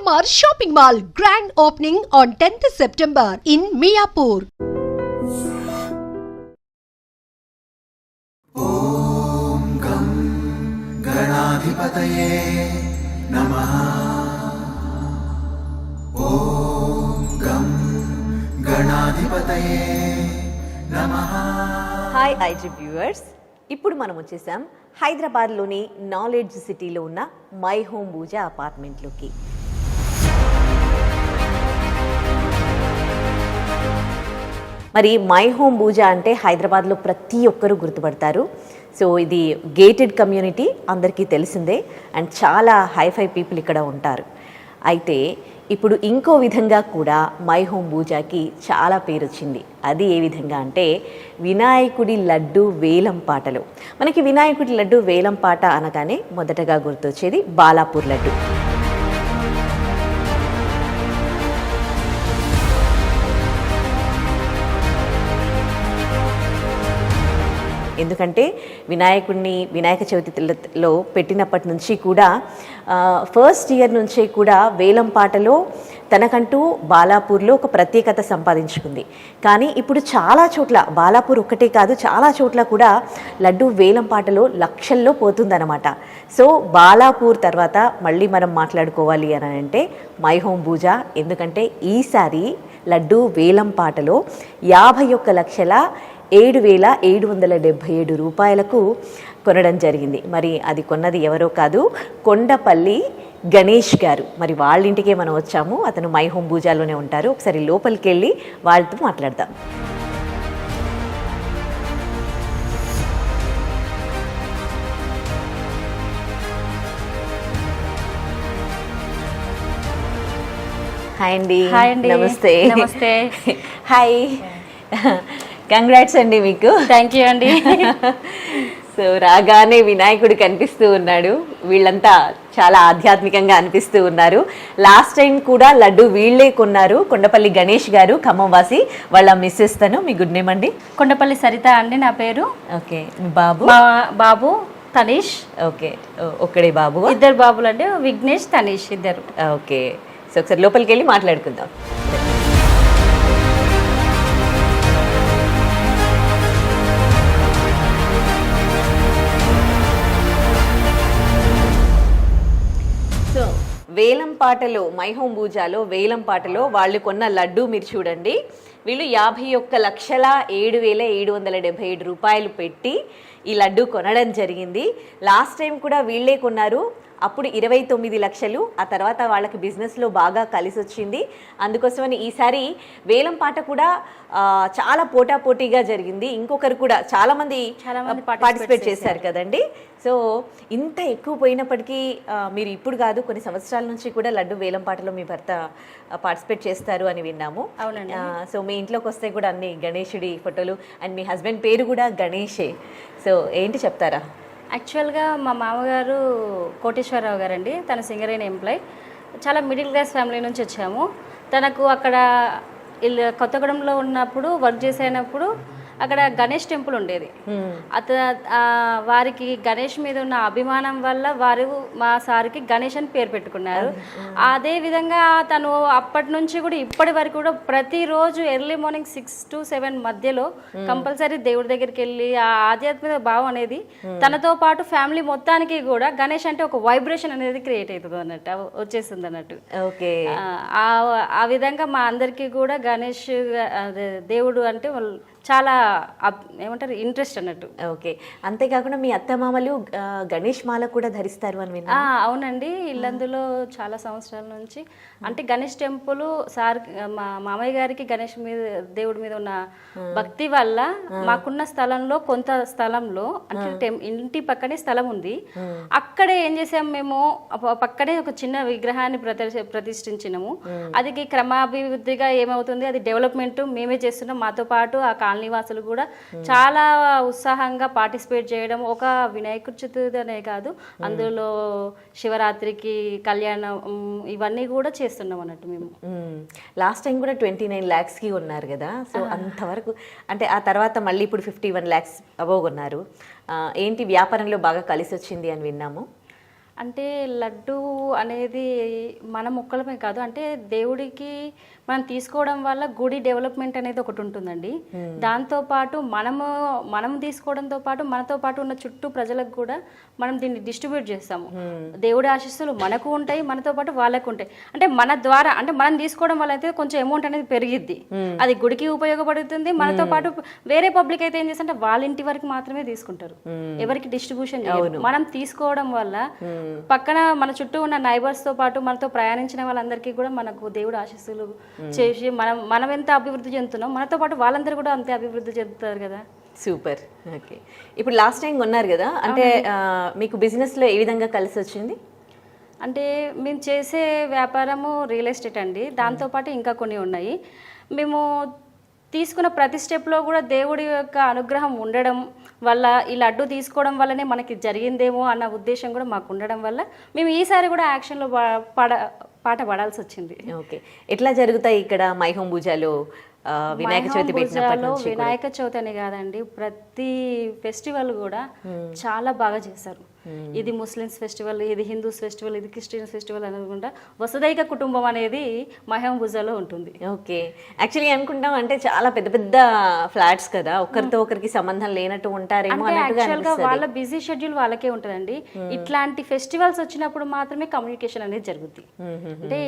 GMR Shopping Mall grand opening on 10th September in Miapur. ఓం గం గణాధిపతయే నమః. ఓం గం గణాధిపతయే నమః. హాయ్ ఐజీ వ్యూవర్స్, ఇప్పుడు మనం వచ్చేసాం హైదరాబాద్లోని నాలెడ్జ్ సిటీలో ఉన్న మై హోమ్ పూజ అపార్ట్మెంట్లోకి. మరి మై హోమ్ పూజ అంటే హైదరాబాద్లో ప్రతి ఒక్కరూ గుర్తుపడతారు. సో ఇది గేటెడ్ కమ్యూనిటీ, అందరికీ తెలిసిందే, అండ్ చాలా హైఫై పీపుల్ ఇక్కడ ఉంటారు. అయితే ఇప్పుడు ఇంకో విధంగా కూడా మై హోమ్ పూజకి చాలా పేరు వచ్చింది. అది ఏ విధంగా అంటే వినాయకుడి లడ్డు వేలం పాటలు. మనకి వినాయకుడి లడ్డు వేలం పాట అనగానే మొదటగా గుర్తొచ్చేది బాలాపూర్ లడ్డు. ఎందుకంటే వినాయక చవితిలో పెట్టినప్పటి నుంచి కూడా ఫస్ట్ ఇయర్ నుంచే కూడా వేలం పాటలో తనకంటూ బాలాపూర్లో ఒక ప్రత్యేకత సంపాదించుకుంది. కానీ ఇప్పుడు చాలా చోట్ల, బాలాపూర్ ఒక్కటే కాదు, చాలా చోట్ల కూడా లడ్డు వేలం పాటలో లక్షల్లో పోతుందన్నమాట. సో బాలాపూర్ తర్వాత మళ్ళీ మనం మాట్లాడుకోవాలి అని అంటే మై హోమ్ పూజ. ఎందుకంటే ఈసారి లడ్డు వేలం పాటలో 51,07,777 రూపాయలకు కొనడం జరిగింది. మరి అది కొన్నది ఎవరో కాదు, కొండపల్లి గణేష్ గారు. మరి వాళ్ళ ఇంటికే మనం వచ్చాము. అతను మై హోమ్ పూజలోనే ఉంటారు. ఒకసారి లోపలికి వెళ్ళి వాళ్ళతో మాట్లాడదాం. హాయ్ అండి. నమస్తే. నమస్తే. హాయ్, కంగ్రాట్స్ అండి మీకు. థ్యాంక్ యూ అండి. సో రాగానే వినాయకుడు కనిపిస్తూ ఉన్నాడు. వీళ్ళంతా చాలా ఆధ్యాత్మికంగా అనిపిస్తూ ఉన్నారు. లాస్ట్ టైం కూడా లడ్డు వీళ్ళే కొన్నారు, కొండపల్లి గణేష్ గారు, ఖమ్మం వాసి. వాళ్ళ మిస్సెస్ తను. మీ గుడ్ నేమ్ అండి? కొండపల్లి సరిత అండి నా పేరు. ఓకే. బాబు? బాబు తనీష్. ఓకే, ఒక్కడే బాబు? ఇద్దరు బాబులు అండి, విఘ్నేష్, తనీష్ ఇద్దరు. ఓకే. సో ఒకసారి లోపలికి వెళ్ళి మాట్లాడుకుందాం. సో వేలం పాటలో, మై హోమ్ పూజలో వేలం పాటలో వాళ్ళు కొన్న లడ్డు మీరు చూడండి. వీళ్ళు 51,07,777 రూపాయలు పెట్టి ఈ లడ్డు కొనడం జరిగింది. లాస్ట్ టైం కూడా వీళ్ళే కొన్నారు, అప్పుడు 29 లక్షలు. ఆ తర్వాత వాళ్ళకి బిజినెస్లో బాగా కలిసి వచ్చింది. అందుకోసమని ఈసారి వేలం పాట కూడా చాలా పోటాపోటీగా జరిగింది. ఇంకొకరు కూడా చాలా మంది పార్టిసిపేట్ చేశారు కదండి. సో ఇంత ఎక్కువ పోయినప్పటికీ మీరు ఇప్పుడు కాదు, కొన్ని సంవత్సరాల నుంచి కూడా లడ్డు వేలం పాటలో మీ భర్త పార్టిసిపేట్ చేస్తారు అని విన్నాము. అవునండి. సో మీ ఇంట్లోకి వస్తే కూడా అన్ని గణేశుడి ఫోటోలు, అండ్ మీ హస్బెండ్ పేరు కూడా గణేషే. సో ఏంటి చెప్తారా? యాక్చువల్గా మా మామగారు కోటేశ్వరరావు గారండి, తన సింగరేణి ఎంప్లాయ్. చాలా మిడిల్ క్లాస్ ఫ్యామిలీ నుంచి వచ్చాము. తనకు అక్కడ కొత్తగూడెంలో ఉన్నప్పుడు వర్క్ చేసేటప్పుడు అక్కడ గణేష్ టెంపుల్ ఉండేది. వారికి గణేష్ మీద ఉన్న అభిమానం వల్ల వారు మా సార్కి గణేష్ అని పేరు పెట్టుకున్నారు. అదే విధంగా తను అప్పటి నుంచి కూడా ఇప్పటి వరకు కూడా ప్రతిరోజు ఎర్లీ మార్నింగ్ 6 to 7 మధ్యలో కంపల్సరీ దేవుడి దగ్గరికి వెళ్ళి ఆ ఆధ్యాత్మిక భావం అనేది తనతో పాటు ఫ్యామిలీ మొత్తానికి కూడా గణేష్ అంటే ఒక వైబ్రేషన్ అనేది క్రియేట్ అవుతుంది అన్నట్టు, వచ్చేస్తుంది అన్నట్టు. ఓకే. ఆ విధంగా మా అందరికీ కూడా గణేష్ దేవుడు అంటే చాలా ఏమంటారు ఇంట్రెస్ట్ అన్నట్టు. ఓకే. అంతేకాకుండా మీ అత్తమామలు గణేష్ మాల కూడా ధరిస్తారు అని విన్నా. అవునండి. ఇల్లందులో చాలా సంవత్సరాల నుంచి అంటే గణేష్ టెంపుల్ సార్ మా మామయ్య గారికి గణేష్ మీద, దేవుడి మీద ఉన్న భక్తి వల్ల మాకున్న స్థలంలో కొంత స్థలంలో అంటే ఇంటి పక్కనే స్థలం ఉంది. అక్కడే ఏం చేసాము, మేము పక్కనే ఒక చిన్న విగ్రహాన్ని ప్రతిష్ఠించినాము. అది క్రమాభివృద్ధిగా ఏమవుతుంది, అది డెవలప్మెంట్ మేమే చేస్తున్నాం. మాతో పాటు ఆ కాలనీ వాసులు కూడా చాలా ఉత్సాహంగా పార్టిసిపేట్ చేయడం. ఒక వినాయకుడి చతుర్థి అనే కాదు, అందులో శివరాత్రికి కళ్యాణం ఇవన్నీ కూడా చేస్తున్నాం అన్నట్టు మేము. లాస్ట్ టైం కూడా 29 lakhsకి ఉన్నారు కదా. సో అంతవరకు అంటే ఆ తర్వాత మళ్ళీ ఇప్పుడు 51 lakhs అబోవ్ ఉన్నారు. ఏంటి వ్యాపారంలో బాగా కలిసి వచ్చింది అని విన్నాము. అంటే లడ్డు అనేది మన మొక్కలమే కాదు, అంటే దేవుడికి మనం తీసుకోవడం వల్ల గుడి డెవలప్మెంట్ అనేది ఒకటి ఉంటుందండి. దాంతోపాటు మనం తీసుకోవడంతో పాటు మనతో పాటు ఉన్న చుట్టూ ప్రజలకు కూడా మనం దీన్ని డిస్ట్రిబ్యూట్ చేస్తాము. దేవుడి ఆశీస్సులు మనకు ఉంటాయి, మనతో పాటు వాళ్ళకు ఉంటాయి. అంటే మన ద్వారా, అంటే మనం తీసుకోవడం వల్ల అయితే కొంచెం అమౌంట్ అనేది పెరిగిద్ది, అది గుడికి ఉపయోగపడుతుంది. మనతో పాటు వేరే పబ్లిక్ అయితే ఏం చేస్తుంటే వాళ్ళ ఇంటి వరకు మాత్రమే తీసుకుంటారు, ఎవరికి డిస్ట్రిబ్యూషన్ చేయరు. మనం తీసుకోవడం వల్ల పక్కన మన చుట్టూ ఉన్న నైబర్స్ తో పాటు మనతో ప్రయాణించిన వాళ్ళందరికీ కూడా మనకు దేవుడు ఆశీస్సులు చేసి మనం ఎంత అభివృద్ధి చెందుతున్నాం, మనతో పాటు వాళ్ళందరూ కూడా అంతే అభివృద్ధి చెందుతారు కదా. సూపర్. ఓకే, ఇప్పుడు లాస్ట్ టైం కొన్నారు కదా, అంటే మీకు బిజినెస్లో ఏ విధంగా కలిసి వచ్చింది? అంటే మేము చేసే వ్యాపారము రియల్ ఎస్టేట్ అండి, దాంతోపాటు ఇంకా కొన్ని ఉన్నాయి. మేము తీసుకున్న ప్రతి స్టెప్లో కూడా దేవుడి యొక్క అనుగ్రహం ఉండడం వల్ల, ఈ లడ్డు తీసుకోవడం వల్లనే మనకి జరిగిందేమో అన్న ఉద్దేశం కూడా మాకు ఉండడం వల్ల మేము ఈసారి కూడా యాక్షన్లో పాట పడాల్సి వచ్చింది. ఓకే, ఎట్లా జరుగుతాయి ఇక్కడ మైహోం పూజలో? వినాయక చవితి పెట్టినప్పటి నుంచి వినాయక చవితి అని కాదండి, ప్రతి ఫెస్టివల్ కూడా చాలా బాగా చేశారు. ఇది ముస్లిమ్స్ ఫెస్టివల్, ఇది హిందూస్ ఫెస్టివల్, ఇది క్రిస్టియన్స్ ఫెస్టివల్ అనుకుంటా వసుదైక కుటుంబం అనేది మహం పూజలో ఉంటుంది. ఓకే, యాక్చువల్లీ అనుకుంటాం అంటే చాలా పెద్ద పెద్ద ఫ్లాట్స్ కదా, ఒకరితో ఒకరికి సంబంధం లేనట్టు ఉంటారేమో అన్నట్టుగా. వాళ్ళ బిజీ షెడ్యూల్ వాళ్ళకే ఉంటుందండి. ఇట్లాంటి ఫెస్టివల్స్ వచ్చినప్పుడు మాత్రమే కమ్యూనికేషన్ అనేది జరుగుతుంది. అంటే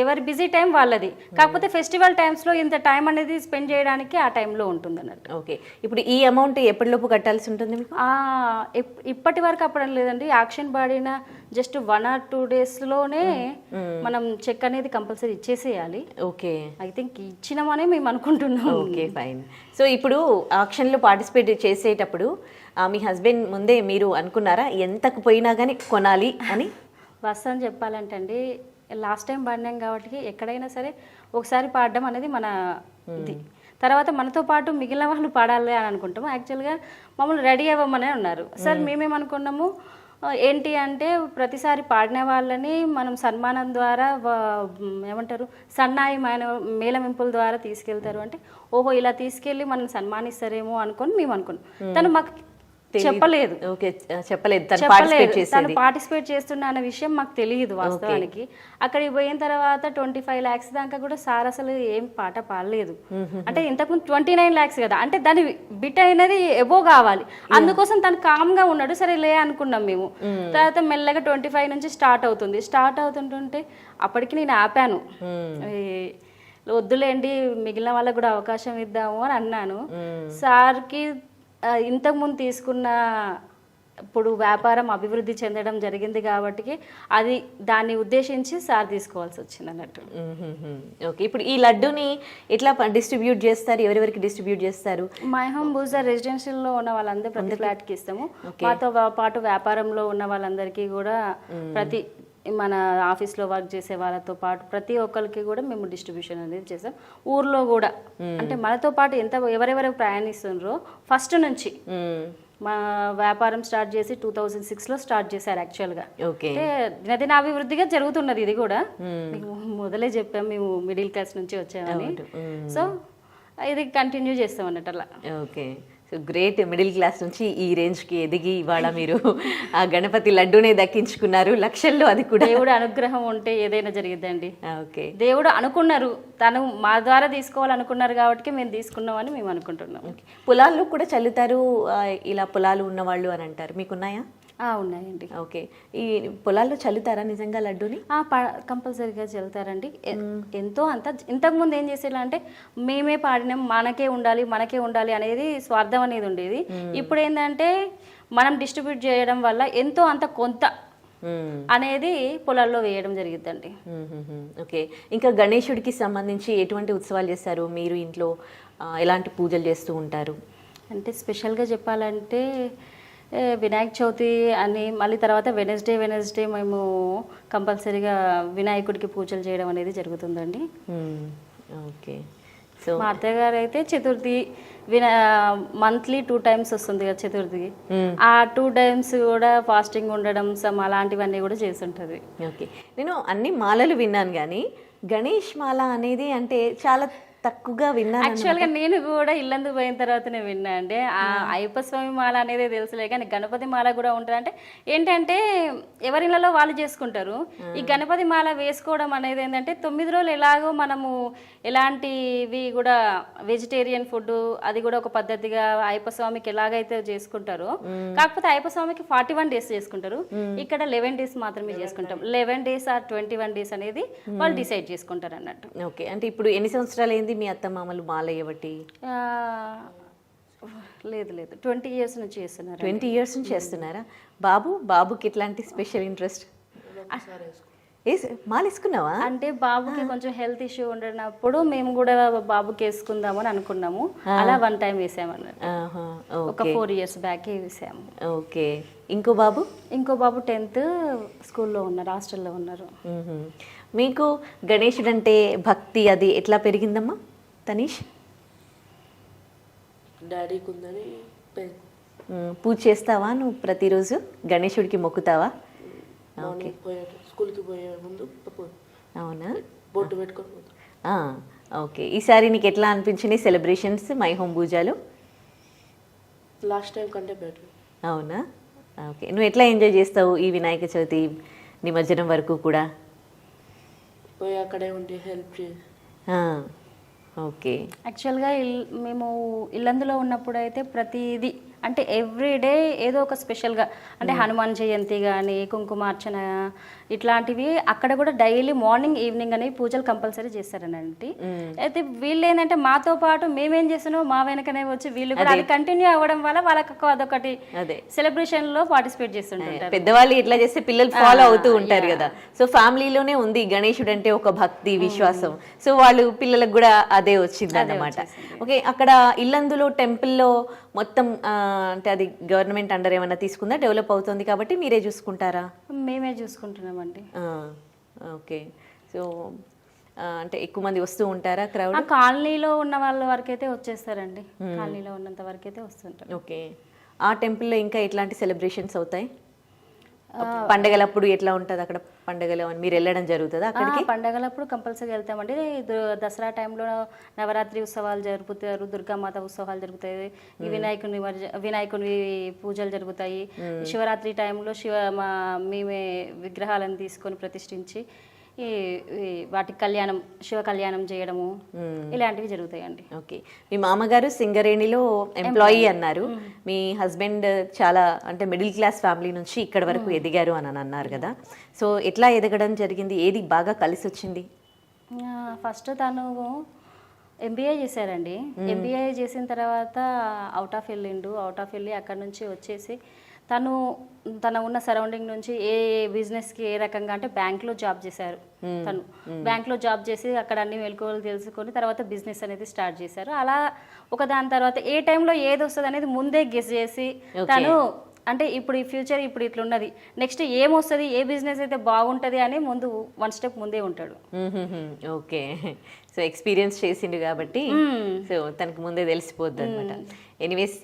ఎవరి బిజీ టైం వాళ్ళది, కాకపోతే ఫెస్టివల్ టైమ్స్ లో ఇంత టైం అనేది స్పెండ్ చేయడానికి ఆ టైంలో ఉంటుంది అన్నట్టు. ఓకే, ఇప్పుడు ఈ అమౌంట్ ఎప్పటిలోపు కట్టాల్సి ఉంటుంది? ఇప్పటి వరకు అప్పడం లేదండి, యాక్షన్ పడిన జస్ట్ 1 or 2 days లోనే మనం చెక్ అనేది కంపల్సరీ ఇచ్చేసేయాలి. ఓకే, ఐ థింక్ ఇచ్చినామనే మేము అనుకుంటున్నాం. Okay, fine. సో ఇప్పుడు ఆక్షన్లో పార్టిసిపేట్ చేసేటప్పుడు మీ హస్బెండ్ ముందే మీరు అనుకున్నారా ఎంతకు పోయినా కానీ కొనాలి అని? వాస్తవం చెప్పాలంటే అండి, లాస్ట్ టైం పాడినాం కాబట్టి ఎక్కడైనా సరే ఒకసారి పాడడం అనేది మన ఇది, తర్వాత మనతో పాటు మిగిలిన వాళ్ళు పాడాలి అని అనుకుంటాము. యాక్చువల్గా మమ్మల్ని రెడీ అవ్వమనే ఉన్నారు సార్. మేమేమనుకున్నాము ఏంటి అంటే, ప్రతిసారి పాడిన వాళ్ళని మనం సన్మానం ద్వారా ఏమంటారు సన్నాయి మేళమింపుల ద్వారా తీసుకెళ్తారు అంటే, ఓహో ఇలా తీసుకెళ్ళి మనం సన్మానిస్తారేమో అనుకొని మేము అనుకున్నాం. తను మాకు చెప్పలేదు. ఓకే, చెప్పలేదు తను పార్టిసిపేట్ చేస్తున్నా అన్న విషయం మాకు తెలియదు వాస్తవానికి. అక్కడికి పోయిన తర్వాత 25 lakhs దాకా కూడా సార్ అసలు ఏం పాట పాడలేదు. అంటే ఇంతకుముందు 29 lakhs కదా, అంటే దాని బిట్ అనేది ఎబో కావాలి, అందుకోసం తను కామ్ గా ఉన్నాడు. సరే లే అనుకున్నాం మేము. తర్వాత మెల్లగా 25 నుంచి స్టార్ట్ అవుతుంటుంటే అప్పటికి నేను ఆపాను, వద్దులేండి మిగిలిన వాళ్ళకు కూడా అవకాశం ఇద్దాము అని అన్నాను. సార్కి ఇంతకుముందు తీసుకున్న ఇప్పుడు వ్యాపారం అభివృద్ధి చెందడం జరిగింది కాబట్టి అది దాన్ని ఉద్దేశించి సార్ తీసుకోవాల్సి వచ్చింది అన్నట్టు. ఓకే, ఇప్పుడు ఈ లడ్డూని ఎట్లా డిస్ట్రిబ్యూట్ చేస్తారు? ఎవరెవరికి డిస్ట్రిబ్యూట్ చేస్తారు? మైహోం బూజా రెసిడెన్షియల్లో ఉన్న వాళ్ళందరూ ప్రతి ఫ్లాట్కి ఇస్తాము. మాతో పాటు వ్యాపారంలో ఉన్న వాళ్ళందరికీ కూడా, ప్రతి మన ఆఫీస్లో వర్క్ చేసే వాళ్ళతో పాటు ప్రతి ఒక్కరికి కూడా మేము డిస్ట్రిబ్యూషన్ అనేది చేసాం. ఊర్లో కూడా అంటే మనతో పాటు ఎవరెవరు ప్రయాణిస్తున్నారో ఫస్ట్ నుంచి మా వ్యాపారం స్టార్ట్ చేసి 2006లో స్టార్ట్ చేశారు యాక్చువల్గా. అంటే దినదినాభివృద్ధిగా జరుగుతున్నది ఇది కూడా. మీకు మొదలే చెప్పాం మేము మిడిల్ క్లాస్ నుంచి వచ్చామని, సో ఇది కంటిన్యూ చేస్తాం అన్నట్టు అలా. Okay, so great. Middle class నుంచి ఈ రేంజ్కి ఎదిగి ఇవాళ మీరు ఆ గణపతి లడ్డూనే దక్కించుకున్నారు, లక్షల్లో. అది కూడా దేవుడు అనుగ్రహం ఉంటే ఏదైనా జరిగిద్దండి. ఓకే, దేవుడు అనుకున్నారు, తను మా ద్వారా తీసుకోవాలనుకున్నారు కాబట్టి మేము తీసుకున్నామని మేము అనుకుంటున్నాం. పొలాల్లో కూడా చల్లుతారు ఇలా పొలాలు ఉన్నవాళ్ళు అని అంటారు, మీకున్నాయా? ఉన్నాయండి. ఓకే, ఈ పొలాల్లో చల్లుతారా నిజంగా లడ్డూని? కంపల్సరీగా చల్లుతారండి. ఎంతో అంత. ఇంతకుముందు ఏం చేసేలా అంటే మేమే పాడినాం, మనకే ఉండాలి అనేది స్వార్థం అనేది ఉండేది. ఇప్పుడు ఏంటంటే మనం డిస్ట్రిబ్యూట్ చేయడం వల్ల ఎంతో అంత కొంత అనేది పొలాల్లో వేయడం జరిగిద్దండి. ఓకే, ఇంకా గణేశుడికి సంబంధించి ఎటువంటి ఉత్సవాలు చేస్తారు మీరు ఇంట్లో? ఎలాంటి పూజలు చేస్తూ ఉంటారు? అంటే స్పెషల్గా చెప్పాలంటే వినాయక చవితి అని, మళ్ళీ తర్వాత వెనస్డే మేము కంపల్సరీగా వినాయకుడికి పూజలు చేయడం అనేది జరుగుతుందండి. ఓకే, సో మా అత్తగారు అయితే చతుర్థి మంత్లీ 2 times వస్తుంది కదా చతుర్థికి, ఆ 2 times కూడా ఫాస్టింగ్ ఉండడం అలాంటివన్నీ కూడా చేస్తుంటది. ఓకే, నేను అన్ని మాలలు విన్నాను కానీ గణేష్ మాల అనేది అంటే చాలా తక్కువగా విన్నాను. యాక్చువల్గా నేను కూడా ఇల్లందు పోయిన తర్వాతనే విన్నా అండి. ఆ అయ్యప్ప స్వామి మాల అనేది తెలుసులే, కానీ గణపతి మాల కూడా ఉంటుంది. అంటే ఏంటంటే ఎవరిళ్ళలో వాళ్ళు చేసుకుంటారు. ఈ గణపతి మాల వేసుకోవడం అనేది ఏంటంటే 9 రోజులు ఎలాగో మనము ఎలాంటివి కూడా వెజిటేరియన్ ఫుడ్ అది కూడా ఒక పద్ధతిగా అయ్యప్ప స్వామికి ఎలాగైతే చేసుకుంటారో, కాకపోతే అయ్యప్ప స్వామికి 41 డేస్ చేసుకుంటారు. ఇక్కడ 11 డేస్ మాత్రమే చేసుకుంటాం. 11 డేస్ ఆర్ 21 డేస్ అనేది వాళ్ళు డిసైడ్ చేసుకుంటారు అన్నట్టు. ఓకే, అంటే ఇప్పుడు ఎన్ని సంవత్సరాలు అయింది మీ అత్త మామలు మాల వేయబట్టి? లేదు 20 ఇయర్స్ నుంచి చేస్తున్నారు. 20 ఇయర్స్ నుంచి చేస్తున్నారా? బాబుకి ఎట్లాంటి స్పెషల్ ఇంట్రెస్ట్? మాల వేసుకున్నావా? అంటే బాబుకి కొంచెం హెల్త్ ఇష్యూ ఉండనప్పుడు మేము కూడా బాబుకి వేసుకుందాము అని అనుకున్నాము. అలా 1 టైం వేసాము అన్నట్టు. ఒక 4 ఇయర్స్ బ్యాక్ వేసాము. ఓకే, ఇంకో బాబు 10th స్కూల్లో ఉన్నారు, హాస్టల్లో ఉన్నారు. మీకు గణేశుడు అంటే భక్తి అది ఎట్లా పెరిగిందమ్మా తనీష్? డాడీకి ఉందని పూజ చేస్తావా నువ్వు ప్రతిరోజు? గణేశుడికి మొక్కుతావా? ఓకే, స్కూల్కి పోయే ముందు అవునా, బొట్టు పెట్టుకొని పోతాం. ఓకే, ఈసారి నీకు ఎట్లా అనిపించింది సెలబ్రేషన్స్, మై హోమ్ పూజలు? లాస్ట్ టైం కంటే బెటర్. అవునా, ఓకే. నువ్వు ఎట్లా ఎంజాయ్ చేస్తావు ఈ వినాయక చవితి నిమజ్జనం వరకు కూడా? పోయి అక్కడే ఉండి హెల్ప్ చేసి. ఓకే, యాక్చువల్గా మేము ఇల్లందులో ఉన్నప్పుడు అయితే ప్రతిదీ అంటే ఎవ్రీడే ఏదో ఒక స్పెషల్గా అంటే హనుమాన్ జయంతి కానీ కుంకుమార్చన ఇట్లాంటివి అక్కడ కూడా డైలీ మార్నింగ్ ఈవినింగ్ అనేవి పూజలు కంపల్సరీ చేస్తారనండి. అయితే వీళ్ళు ఏంటంటే మాతో పాటు మేమేం చేస్తున్నామో మా వెనకనే వచ్చి వీళ్ళు కూడా అది కంటిన్యూ అవ్వడం వల్ల వాళ్ళకి అదొకటి సెలబ్రేషన్ లో పార్టిసిపేట్ చేస్తుంటారు. పెద్దవాళ్ళు ఎట్లా చేస్తే పిల్లలు ఫాలో అవుతూ ఉంటారు కదా. సో ఫ్యామిలీలోనే ఉంది గణేశుడు అంటే ఒక భక్తి విశ్వాసం. సో వాళ్ళు పిల్లలకు కూడా అదే వచ్చింది అన్నమాట. ఓకే, అక్కడ ఇల్లందులో టెంపుల్లో మొత్తం అంటే అది గవర్నమెంట్ అండర్ ఏమైనా తీసుకుందా? డెవలప్ అవుతుంది కాబట్టి మీరే చూసుకుంటారా? మేమే చూసుకుంటున్నామండి. ఓకే, సో అంటే ఎక్కువ మంది వస్తూ ఉంటారా క్రౌడ్? కాలనీలో ఉన్న వాళ్ళ వరకైతే వచ్చేస్తారండి, కాలనీలో ఉన్నంత వరకైతే వస్తుంటారు. ఓకే, ఆ టెంపుల్లో ఇంకా ఎట్లాంటి సెలబ్రేషన్స్ అవుతాయి? పండగలప్పుడు ఎట్లా ఉంటుంది అక్కడ? పండగలు అని మీరు వెళ్ళడం జరుగుతుందా అక్కడికి? పండగలప్పుడు కంపల్సరీ వెళ్తామండి. దసరా టైంలో నవరాత్రి ఉత్సవాలు జరుపుతారు, దుర్గామాత ఉత్సవాలు జరుగుతాయి, వినాయకుని పూజలు జరుగుతాయి. శివరాత్రి టైంలో మేమే విగ్రహాలను తీసుకొని ప్రతిష్ఠించి వాటి శివ కళ్యాణం చేయడము ఇలాంటివి జరుగుతాయండి. ఓకే, మీ మామగారు సింగరేణిలో ఎంప్లాయీ అన్నారు. మీ హస్బెండ్ చాలా అంటే మిడిల్ క్లాస్ ఫ్యామిలీ నుంచి ఇక్కడ వరకు ఎదిగారు అని అన్నారు కదా. సో ఎట్లా ఎదగడం జరిగింది? ఏది బాగా కలిసి వచ్చింది? ఫస్ట్ తను MBA చేశారండి. MBA చేసిన తర్వాత అవుట్ ఆఫ్ వెళ్ళి అక్కడ నుంచి వచ్చేసి తన ఉన్న సరౌండింగ్ నుంచి ఏ బిజినెస్కి ఏ రకంగా అంటే బ్యాంక్లో జాబ్ చేశారు. తను బ్యాంక్లో జాబ్ చేసి అక్కడ అన్ని మెలకువలు తెలుసుకొని తర్వాత బిజినెస్ అనేది స్టార్ట్ చేశారు. అలా ఒక దాని తర్వాత ఏ టైంలో ఏది వస్తుంది అనేది ముందే గెస్ చేసి తను అంటే ఇప్పుడు ఈ ఫ్యూచర్ ఇప్పుడు ఇట్లున్నది, నెక్స్ట్ ఏమొస్తుంది, ఏ బిజినెస్ అయితే బాగుంటుంది అని ముందు 1 స్టెప్ ముందే ఉంటాడు. ఓకే, సో ఎక్స్పీరియన్స్ చేసిండు కాబట్టి సో తనకు ముందే తెలిసిపోద్ది అనమాట. ఎనీవేస్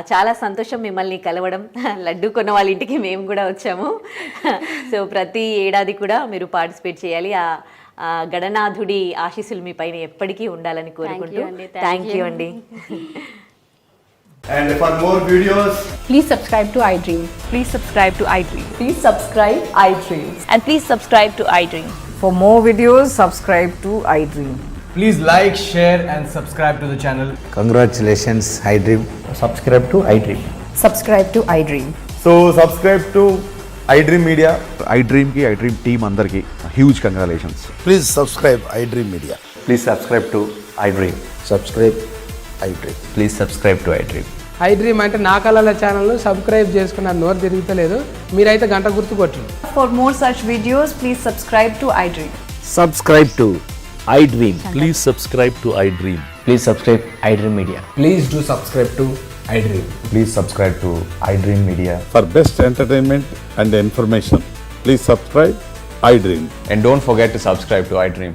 చాలా సంతోషం మిమ్మల్ని కలవడం. లడ్డు కొన్న వాళ్ళ ఇంటికి మేము కూడా వచ్చాము. సో ప్రతి ఏడాది కూడా మీరు పార్టిసిపేట్ చేయాలి. ఆ గణనాథుడి ఆశీస్సులు మీ పైన ఎప్పటికీ ఉండాలని కోరుకుంటూ థ్యాంక్ యూ అండి. And for more videos, please subscribe to iDream. Please subscribe to iDream. Please subscribe iDream. And please subscribe to iDream. For more videos, subscribe to iDream. please like, share and subscribe to the channel. Congratulations, iDream. Subscribe to iDream. Subscribe to iDream. So subscribe to iDream Media. iDream ki iDream team andarki huge congratulations. Please subscribe iDream Media. Please subscribe to iDream. Subscribe iDream. Please subscribe to iDream. iDream అంటే నా కళల channel subscribe చేసుకున్న నోరు తిరుగుతలేదు, మీరైతే గంట గుర్తు కొట్టండి. For more such videos, please subscribe to iDream. Subscribe to iDream. Please subscribe to iDream. Please subscribe iDream Media. Please do subscribe to iDream. Please subscribe to iDream Media. For best entertainment and information, please subscribe iDream. And don't forget to subscribe to iDream.